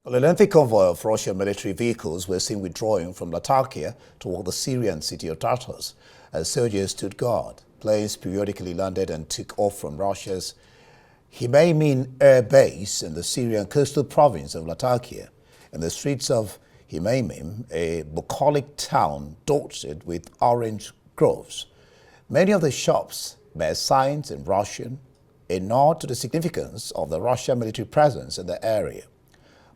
Well, a lengthy convoy of Russian military vehicles were seen withdrawing from Latakia toward the Syrian city of Tartus as soldiers stood guard. Planes periodically landed and took off from Russia's Himeimin air base in the Syrian coastal province of Latakia. In the streets of Himeimin, a bucolic town dotted with orange groves, many of the shops bear signs in Russian, a nod to the significance of the Russian military presence in the area.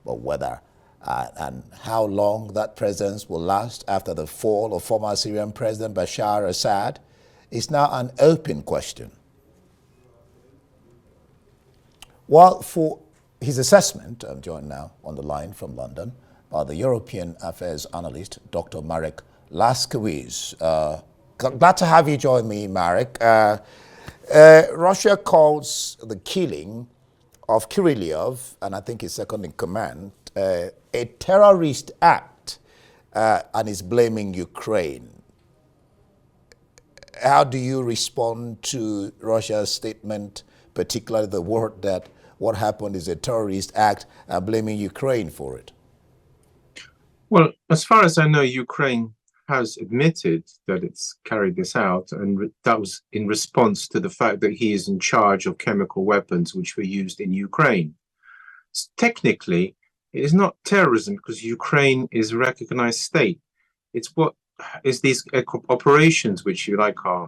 But whether and how long that presence will last after the fall of former Syrian President Bashar Assad is now an open question. Well, for his assessment, I'm joined now on the line from London by the European Affairs analyst, Dr. Marek Laskiewicz. Glad to have you join me, Marek. Russia calls the killing of Kirillov, and I think his second in command, a terrorist act, and is blaming Ukraine. How do you respond to Russia's statement, particularly the word that what happened is a terrorist act, and blaming Ukraine for it? Well, as far as I know, Ukraine has admitted that it's carried this out, and that was in response to the fact that he is in charge of chemical weapons which were used in Ukraine. Technically, it is not terrorism because Ukraine is a recognized state. It's what is these operations which you like are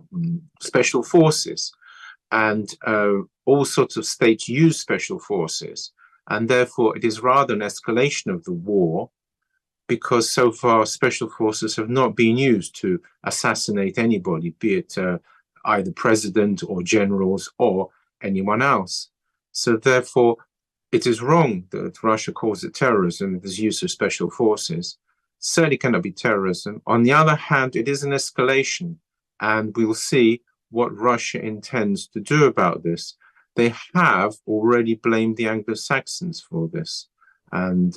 special forces, and all sorts of states use special forces, and therefore it is rather an escalation of the war, because so far special forces have not been used to assassinate anybody, be it either president or generals or anyone else. So therefore, it is wrong that Russia calls it terrorism, this use of special forces. Certainly cannot be terrorism. On the other hand, it is an escalation, and we'll see what Russia intends to do about this. They have already blamed the Anglo-Saxons for this, and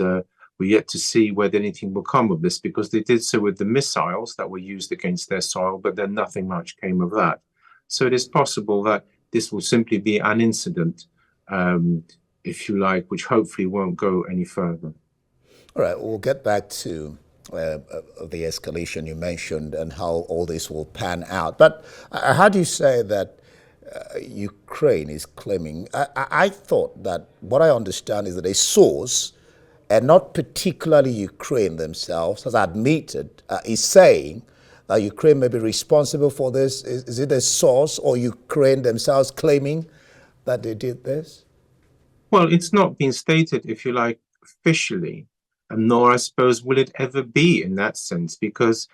we're yet to see whether anything will come of this, because they did so with the missiles that were used against their soil, but then nothing much came of that. So it is possible that this will simply be an incident, if you like, which hopefully won't go any further. All right, we'll get back to the escalation you mentioned and how all this will pan out. But how do you say that Ukraine is claiming? I thought that what I understand is that a source, and not particularly Ukraine themselves, has admitted, is saying that Ukraine may be responsible for this. Is it a source or Ukraine themselves claiming that they did this? Well, it's not been stated, if you like, officially, and nor, I suppose, will it ever be in that sense, because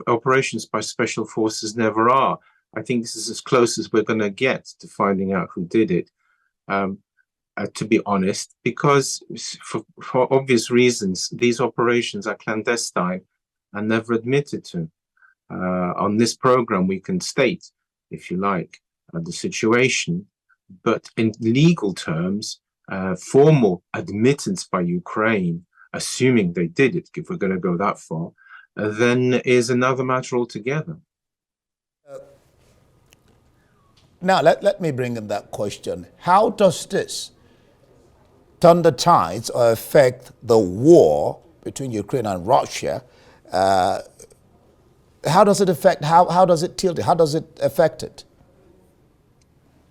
operations by special forces never are. I think this is as close as we're going to get to finding out who did it. To be honest, because for obvious reasons, these operations are clandestine and never admitted to. On this program, we can state, if you like, the situation, but in legal terms, formal admittance by Ukraine, assuming they did it, if we're going to go that far, then is another matter altogether. Now, let me bring in that question. How does this turn the tides or affect the war between Ukraine and Russia? How does it affect, how does it tilt it? How does it affect it?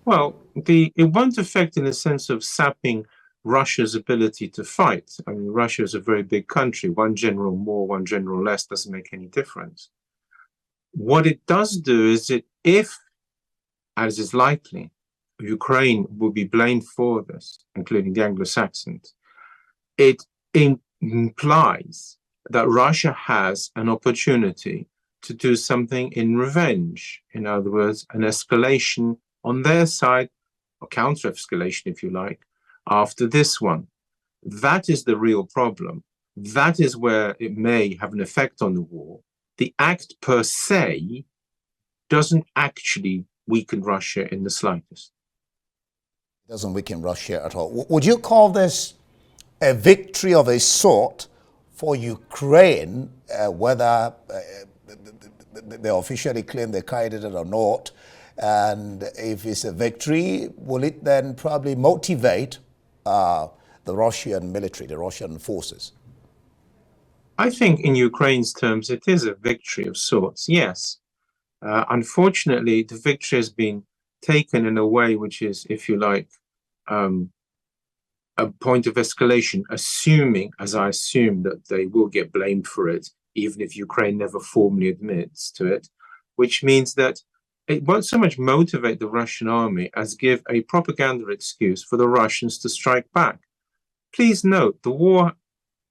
Well, it won't affect in the sense of sapping Russia's ability to fight. I mean, Russia is a very big country. One general more, one general less doesn't make any difference. What it does do is if, as is likely, Ukraine will be blamed for this, including the Anglo-Saxons, it implies that Russia has an opportunity to do something in revenge. In other words, an escalation on their side, or counter-escalation, if you like, after this one. That is the real problem. That is where it may have an effect on the war. The act per se doesn't actually weaken Russia in the slightest. It doesn't weaken Russia at all. Would you call this a victory of a sort for Ukraine, whether they officially claim they carried it or not? And if it's a victory, will it then probably motivate the Russian military, the Russian forces? I think in Ukraine's terms, it is a victory of sorts, yes. Unfortunately, the victory has been taken in a way which is, if you like, a point of escalation, assuming, as I assume, that they will get blamed for it, even if Ukraine never formally admits to it, which means that it won't so much motivate the Russian army as give a propaganda excuse for the Russians to strike back. Please note, the war,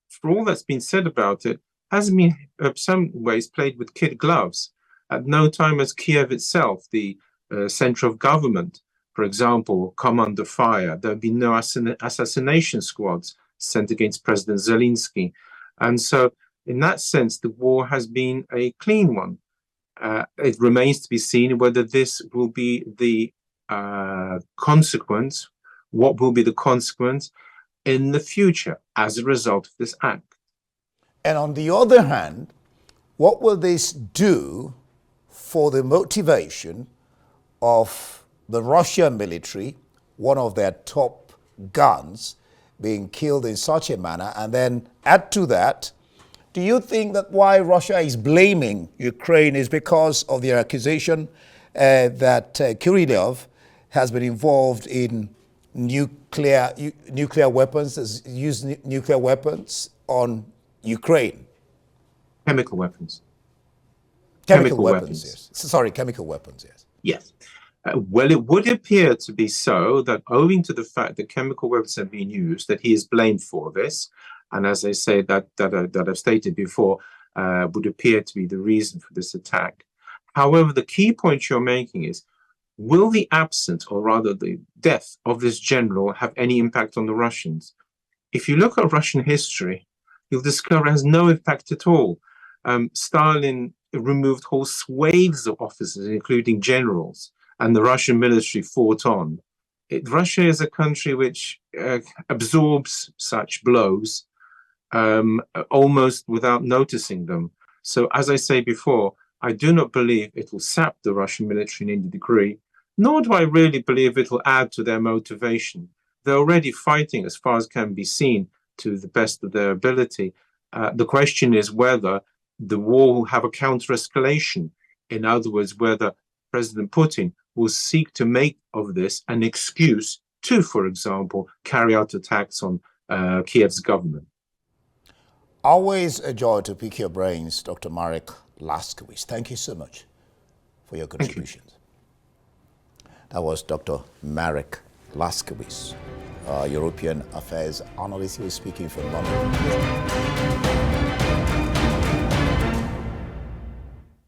for all that's been said about it, has been, in some ways, played with kid gloves. At no time has Kiev itself, the center of government, for example, come under fire. There have been no assassination squads sent against President Zelensky. And so, in that sense, the war has been a clean one. It remains to be seen whether this will be the consequence, what will be the consequence in the future as a result of this act. And on the other hand, what will this do for the motivation of the Russian military, one of their top guns, being killed in such a manner? And then add to that, do you think that why Russia is blaming Ukraine is because of the accusation that Kirillov has been involved in nuclear weapons, has used nuclear weapons on Ukraine? Chemical weapons. Chemical weapons, yes. Sorry, chemical weapons, yes. Yes. Well, it would appear to be so that owing to the fact that chemical weapons have been used, that he is blamed for this. And as I say, that I've stated before, would appear to be the reason for this attack. However, the key point you're making is, will the absence, or rather the death of this general, have any impact on the Russians? If you look at Russian history, you'll discover it has no impact at all. Stalin removed whole swathes of officers, including generals, and the Russian military fought on. Russia is a country which absorbs such blows almost without noticing them. So, as I say before, I do not believe it will sap the Russian military in any degree, nor do I really believe it will add to their motivation. They're already fighting, as far as can be seen, to the best of their ability. The question is whether the war will have a counter-escalation. In other words, whether President Putin will seek to make of this an excuse to, for example, carry out attacks on Kiev's government. Always a joy to pick your brains, Dr. Marek Laskiewicz. Thank you so much for your contributions. That was Dr. Marek Laskiewicz, European Affairs Analyst. He was speaking from London.